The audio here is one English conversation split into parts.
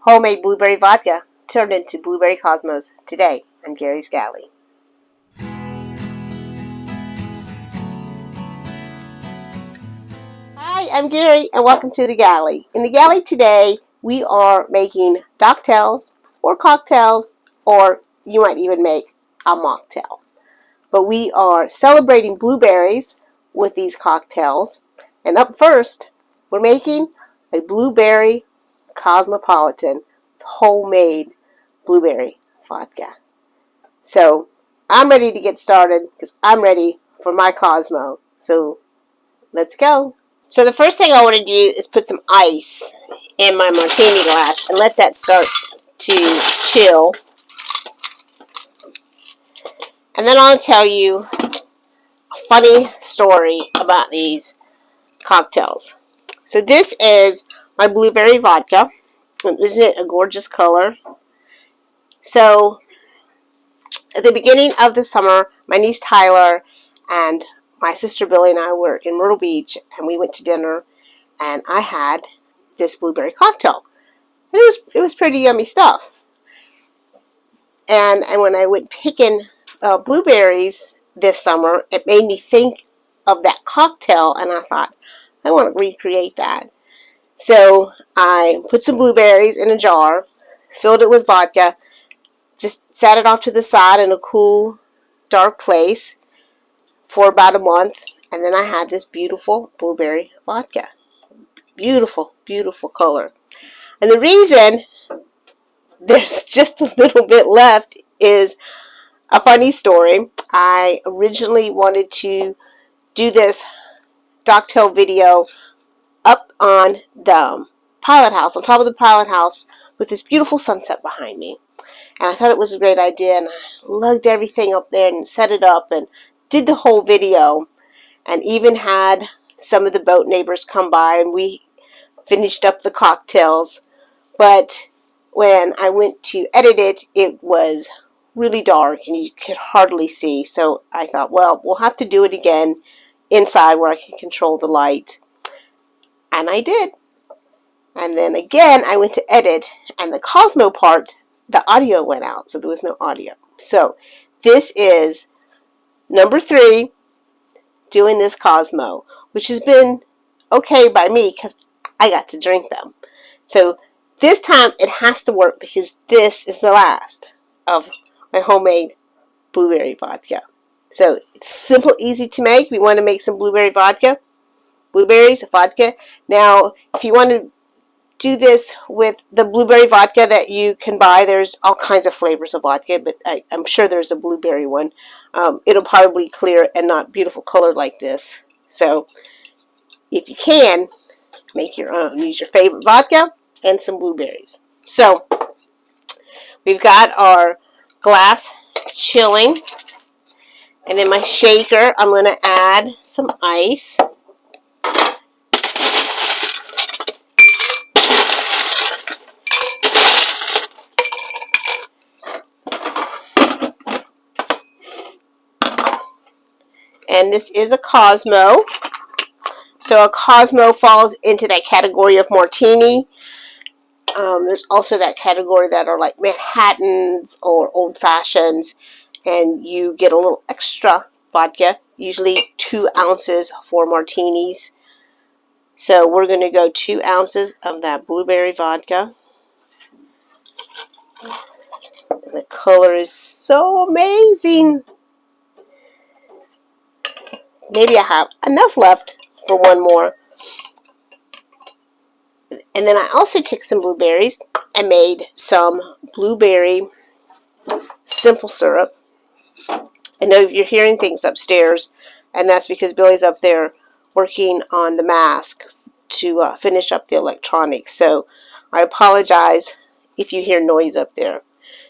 Homemade blueberry vodka turned into blueberry cosmos. Today, I'm Gary's Galley. Hi, I'm Gary, and welcome to the Galley. In the Galley today, we are making Docktails, or cocktails, or you might even make a mocktail. But we are celebrating blueberries with these cocktails. And up first, we're making a blueberry cosmopolitan homemade blueberry vodka. So I'm ready to get started because I'm ready for my Cosmo. So let's go. So the first thing I want to do is put some ice in my martini glass and let that start to chill. And then I'll tell you a funny story about these cocktails. So this is my blueberry vodka. Isn't it a gorgeous color? So at the beginning of the summer, my niece Tyler and my sister Billy and I were in Myrtle Beach, and we went to dinner, and I had this blueberry cocktail. And it was pretty yummy stuff. And when I went picking blueberries this summer, it made me think of that cocktail, and I thought, I want to recreate that. So I put some blueberries in a jar, filled it with vodka, just sat it off to the side in a cool, dark place for about a month, and then I had this beautiful blueberry vodka. Beautiful, beautiful color. And the reason there's just a little bit left is a funny story. I originally wanted to do this Docktail video up on the pilot house, on top of the pilot house, with this beautiful sunset behind me. And I thought it was a great idea, and I lugged everything up there and set it up and did the whole video, and even had some of the boat neighbors come by, and we finished up the cocktails. But when I went to edit it, it was really dark and you could hardly see. So I thought, well, we'll have to do it again inside where I can control the light. And I did. And then again, I went to edit, and the Cosmo part, the audio went out, so there was no audio. So this is number 3, doing this Cosmo, which has been okay by me because I got to drink them. So this time it has to work because this is the last of my homemade blueberry vodka. So it's simple, easy to make. We want to make some blueberry vodka. Blueberries, vodka. Now, if you want to do this with the blueberry vodka that you can buy, there's all kinds of flavors of vodka, but I'm sure there's a blueberry one. It'll probably be clear and not beautiful color like this. So if you can, make your own. Use your favorite vodka and some blueberries. So we've got our glass chilling, and in my shaker I'm going to add some ice. And this is a Cosmo. So a Cosmo falls into that category of Martini. There's also that category that are like Manhattans or Old Fashions. And you get a little extra vodka, usually 2 ounces for Martinis. So we're going to go 2 ounces of that blueberry vodka. And the color is so amazing. Maybe I have enough left for one more. And then I also took some blueberries and made some blueberry simple syrup. I know you're hearing things upstairs, and that's because Billy's up there working on the mask to finish up the electronics. So I apologize if you hear noise up there.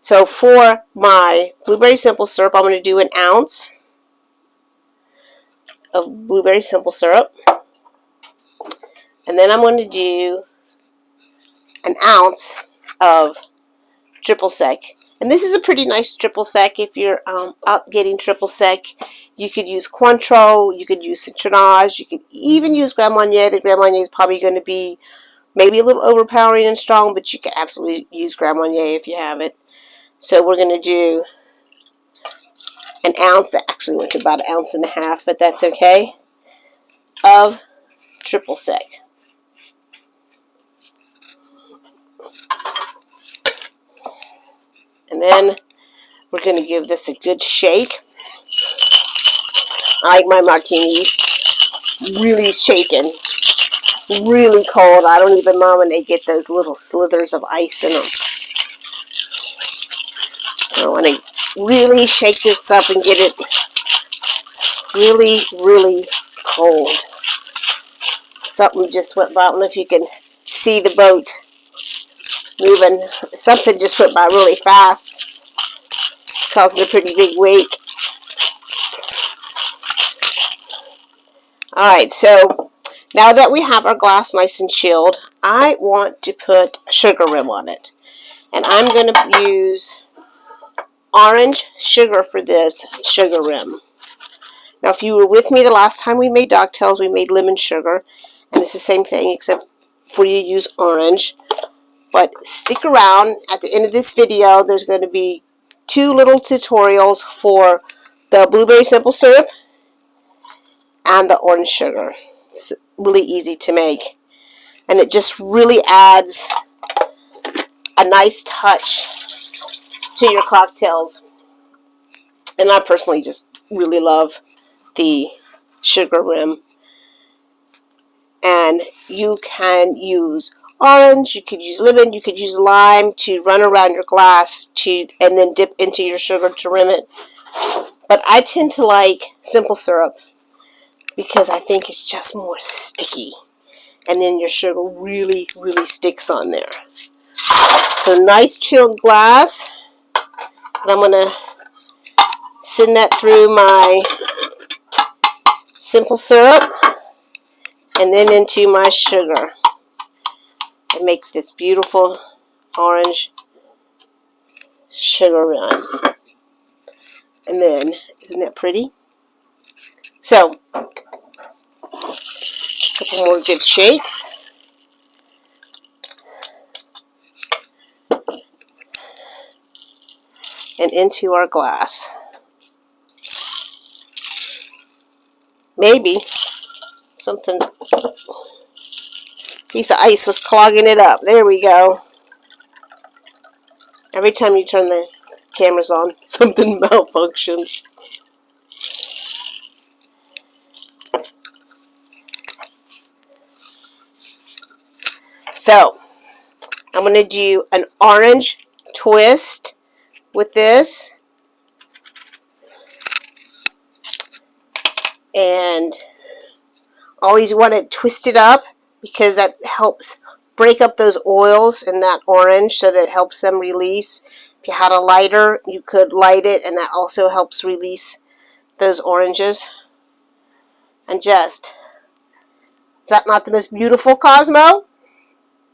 So for my blueberry simple syrup, I'm going to do 1 ounce of blueberry simple syrup, and then I'm going to do 1 ounce of triple sec. And this is a pretty nice triple sec. If you're out getting triple sec, you could use Cointreau, you could use Citronage, you could even use Grand Marnier. The Grand Marnier is probably going to be maybe a little overpowering and strong, but you can absolutely use Grand Marnier if you have it. So we're going to do an ounce, that actually went to about 1.5 ounces, but that's okay, of triple sec. And then we're going to give this a good shake. I like my martinis really shaken, really cold. I don't even mind when they get those little slithers of ice in them. So I want to really shake this up and get it really, really cold. Something just went by. I don't know if you can see the boat moving. Something just went by really fast, causing a pretty big wake. Alright, so now that we have our glass nice and chilled, I want to put sugar rim on it. And I'm going to use orange sugar for this sugar rim. Now, if you were with me the last time we made Docktails, we made lemon sugar. And it's the same thing, except for you use orange. But stick around. At the end of this video, there's going to be 2 little tutorials for the blueberry simple syrup and the orange sugar. It's really easy to make. And it just really adds a nice touch to your cocktails. And I personally just really love the sugar rim. And you can use orange, you could use lemon, you could use lime to run around your glass and then dip into your sugar to rim it. But I tend to like simple syrup because I think it's just more sticky. And then your sugar really, really sticks on there. So nice chilled glass. And I'm going to send that through my simple syrup and then into my sugar. And make this beautiful orange sugar rim. And then, isn't that pretty? So, a couple more good shakes. And into our glass. Maybe something, piece of ice was clogging it up. There we go. Every time you turn the cameras on, something malfunctions. So, I'm going to do an orange twist with this. And always want to twist it up because that helps break up those oils in that orange, so that it helps them release. If you had a lighter, you could light it, and that also helps release those oranges. And just, is that not the most beautiful Cosmo?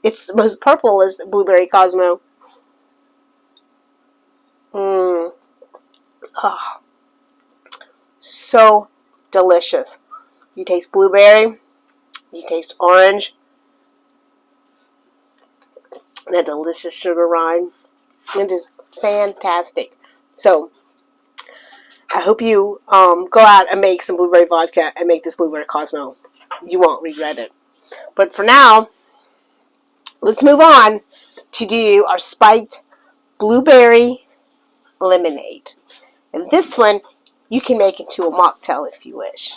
It's the most purple is the blueberry Cosmo. Oh, so delicious. You taste blueberry, you taste orange, and that delicious sugar rind. It is fantastic. So, I hope you go out and make some blueberry vodka and make this blueberry Cosmo. You won't regret it. But for now, let's move on to do our spiked blueberry lemonade. And this one, you can make into a mocktail if you wish.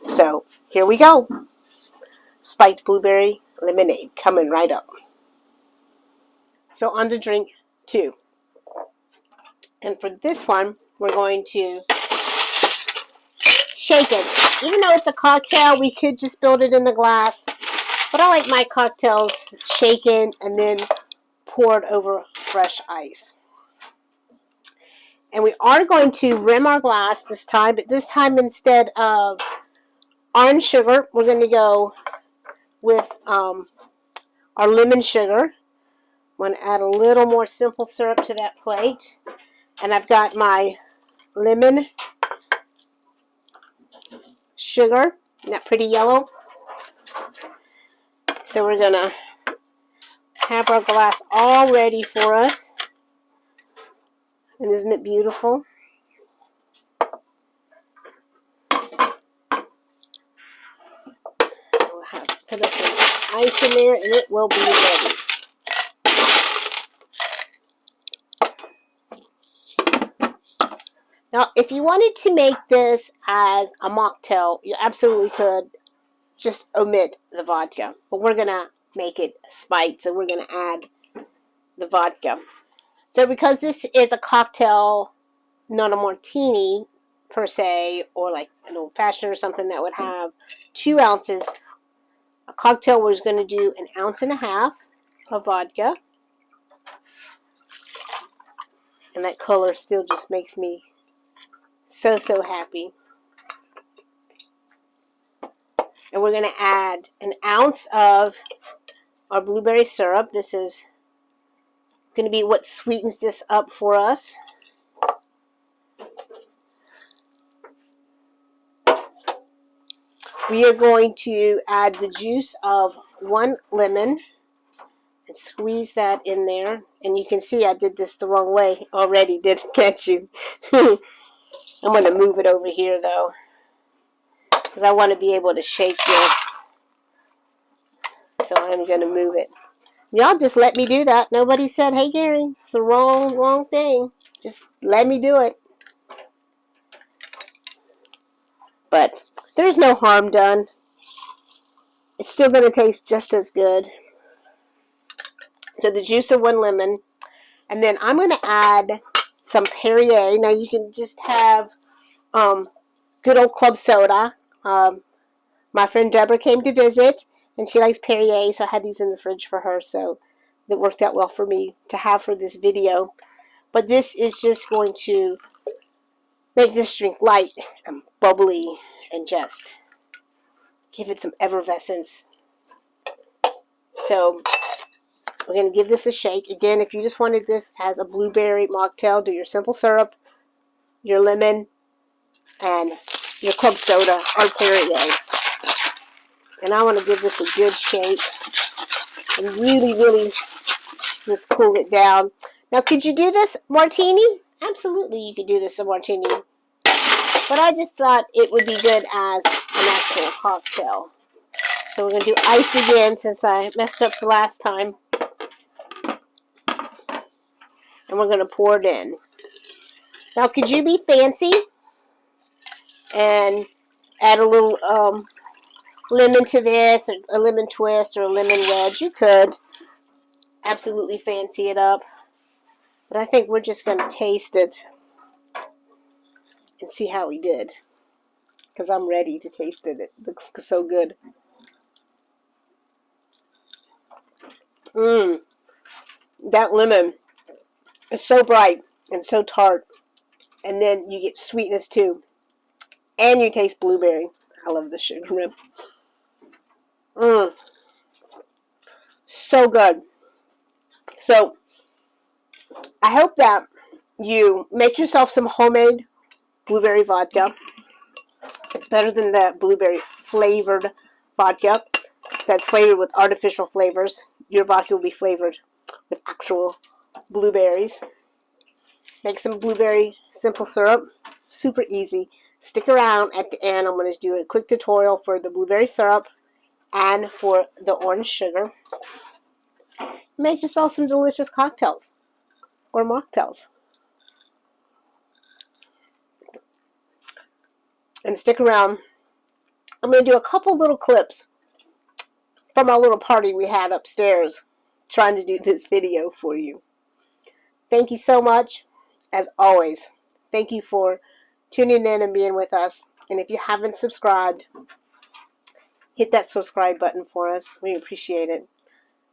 So, here we go. Spiked blueberry lemonade coming right up. So, on to drink 2. And for this one, we're going to shake it. Even though it's a cocktail, we could just build it in the glass. But I like my cocktails shaken and then poured over fresh ice. And we are going to rim our glass this time, but this time instead of orange sugar, we're going to go with our lemon sugar. I'm going to add a little more simple syrup to that plate. And I've got my lemon sugar. Isn't that pretty yellow? So we're going to have our glass all ready for us. And isn't it beautiful? We'll have put us some ice in there and it will be ready. Now, if you wanted to make this as a mocktail, you absolutely could just omit the vodka. But we're going to make it spiked, so we're going to add the vodka. So because this is a cocktail, not a martini per se, or like an old-fashioned or something that would have 2 ounces, a cocktail was going to do 1.5 ounces of vodka. And that color still just makes me so happy. And we're going to add 1 ounce of our blueberry syrup. This is going to be what sweetens this up for us. We are going to add the juice of 1 lemon and squeeze that in there. And you can see I did this the wrong way already, can't you? I'm going to move it over here, though, because I want to be able to shake this. So I'm going to move it. Y'all just let me do that. Nobody said, hey, Gary, it's the wrong thing. Just let me do it. But there's no harm done. It's still going to taste just as good. So the juice of 1 lemon. And then I'm going to add some Perrier. Now you can just have good old club soda. My friend Deborah came to visit, and she likes Perrier, so I had these in the fridge for her. So it worked out well for me to have for this video. But this is just going to make this drink light and bubbly and just give it some effervescence. So we're going to give this a shake. Again, if you just wanted this as a blueberry mocktail, do your simple syrup, your lemon, and your club soda or Perrier. And I want to give this a good shake and really just cool it down. Now, could you do this martini? Absolutely, you could do this a martini. But I just thought it would be good as an actual cocktail. So we're going to do ice again since I messed up the last time. And we're going to pour it in. Now, could you be fancy and add a little lemon to this, or a lemon twist, or a lemon wedge? You could absolutely fancy it up. But I think we're just going to taste it and see how we did. Because I'm ready to taste it. It looks so good. That lemon is so bright and so tart. And then you get sweetness too. And you taste blueberry. I love the sugar rib. So good. So, I hope that you make yourself some homemade blueberry vodka. It's better than the blueberry flavored vodka that's flavored with artificial flavors. Your vodka will be flavored with actual blueberries. Make some blueberry simple syrup. Super easy. Stick around at the end. I'm going to do a quick tutorial for the blueberry syrup and for the orange sugar. Make yourself some delicious cocktails or mocktails. And stick around. I'm going to do a couple little clips from our little party we had upstairs trying to do this video for you. Thank you so much. As always, thank you for tuning in and being with us. And if you haven't subscribed, hit that subscribe button for us. We appreciate it.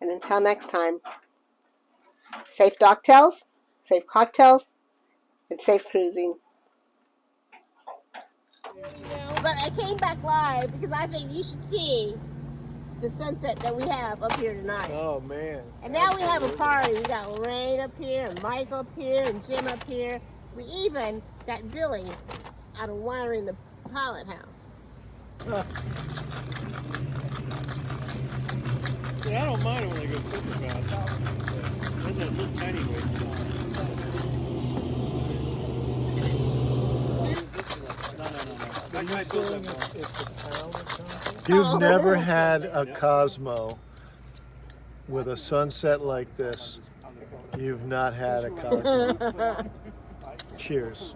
And until next time, safe Docktails, safe cocktails, and safe cruising. But I came back live because I think you should see the sunset that we have up here tonight. Oh, man. And now we have a party. We got Lorraine up here, and Mike up here, and Jim up here. We even got Billy out of wiring the pilot house. But I don't mind it when they go super fast. There's that little tiny weight. You've never had a Cosmo with a sunset like this. You've not had a Cosmo. Cheers.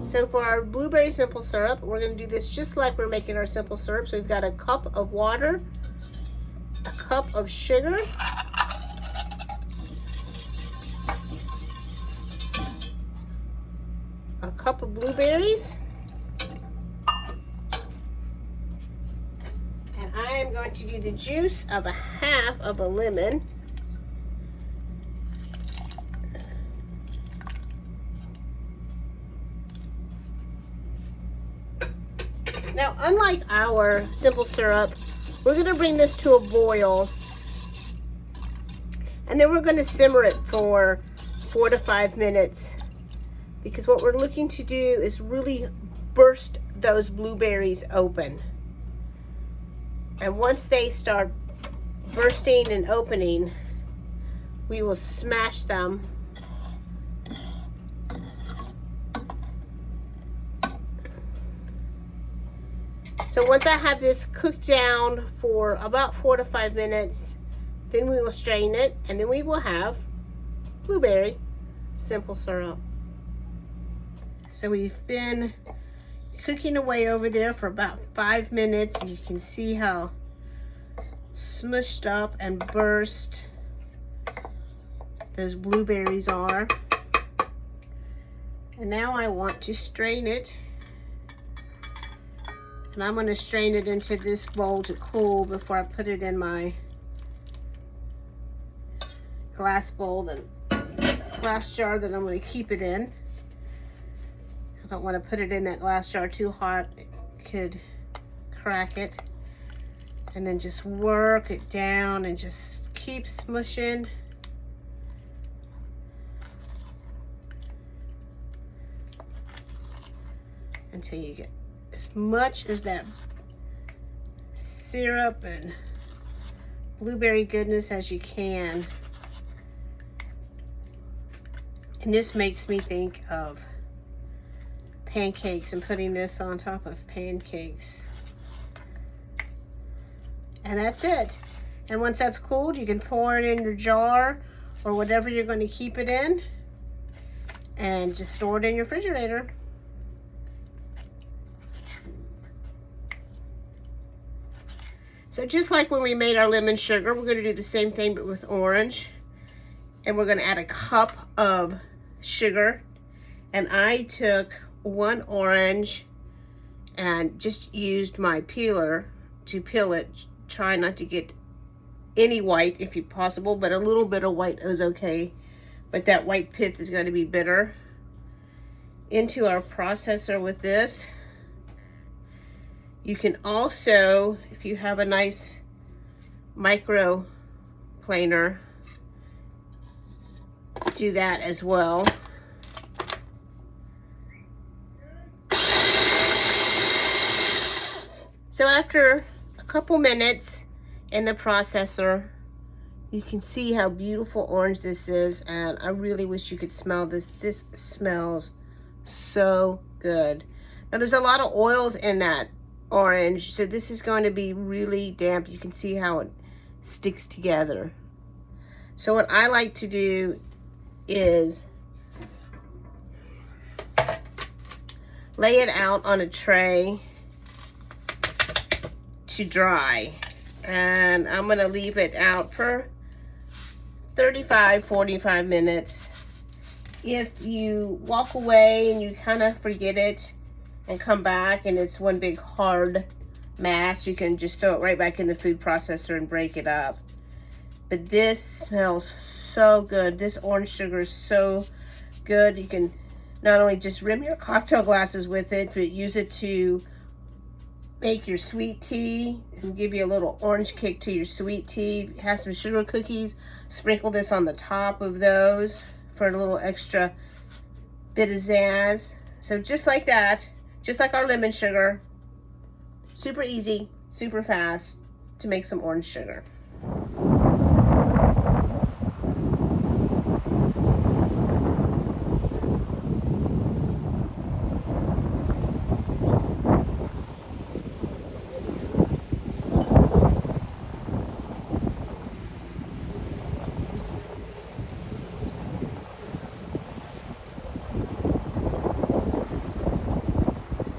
So for our blueberry simple syrup, we're going to do this just like we're making our simple syrup. So we've got a cup of water, a cup of sugar, a cup of blueberries, and I am going to do the juice of a half of a lemon. Now, unlike our simple syrup, we're going to bring this to a boil, and then we're going to simmer it for 4 to 5 minutes, because what we're looking to do is really burst those blueberries open. And once they start bursting and opening, we will smash them. So once I have this cooked down for about 4 to 5 minutes, then we will strain it, and then we will have blueberry simple syrup. So we've been cooking away over there for about 5 minutes, and you can see how smushed up and burst those blueberries are. And now I want to strain it. And I'm going to strain it into this bowl to cool before I put it in my glass bowl, glass jar that I'm going to keep it in. I don't want to put it in that glass jar too hot. It could crack it. And then just work it down and just keep smushing. Until you get as much as that syrup and blueberry goodness as you can. And this makes me think of pancakes and putting this on top of pancakes. And that's it. And once that's cooled, you can pour it in your jar or whatever you're going to keep it in, and just store it in your refrigerator. So just like when we made our lemon sugar, we're going to do the same thing but with orange. And we're going to add a cup of sugar. And I took 1 orange and just used my peeler to peel it. Try not to get any white if possible, but a little bit of white is okay. But that white pith is going to be bitter. Into our processor with this. You can also, if you have a nice micro planer, do that as well. So after a couple minutes in the processor, you can see how beautiful orange this is, and I really wish you could smell this. This smells so good. Now there's a lot of oils in that orange, so this is going to be really damp. You can see how it sticks together. So what I like to do is lay it out on a tray to dry, and I'm going to leave it out for 35-45 minutes. If you walk away and you kind of forget it and come back and it's one big hard mass, you can just throw it right back in the food processor and break it up. But this smells so good. This orange sugar is so good. You can not only just rim your cocktail glasses with it, but use it to make your sweet tea and give you a little orange kick to your sweet tea. Have some sugar cookies, sprinkle this on the top of those for a little extra bit of zazz. So just like that, just like our lemon sugar. Super easy, super fast to make some orange sugar.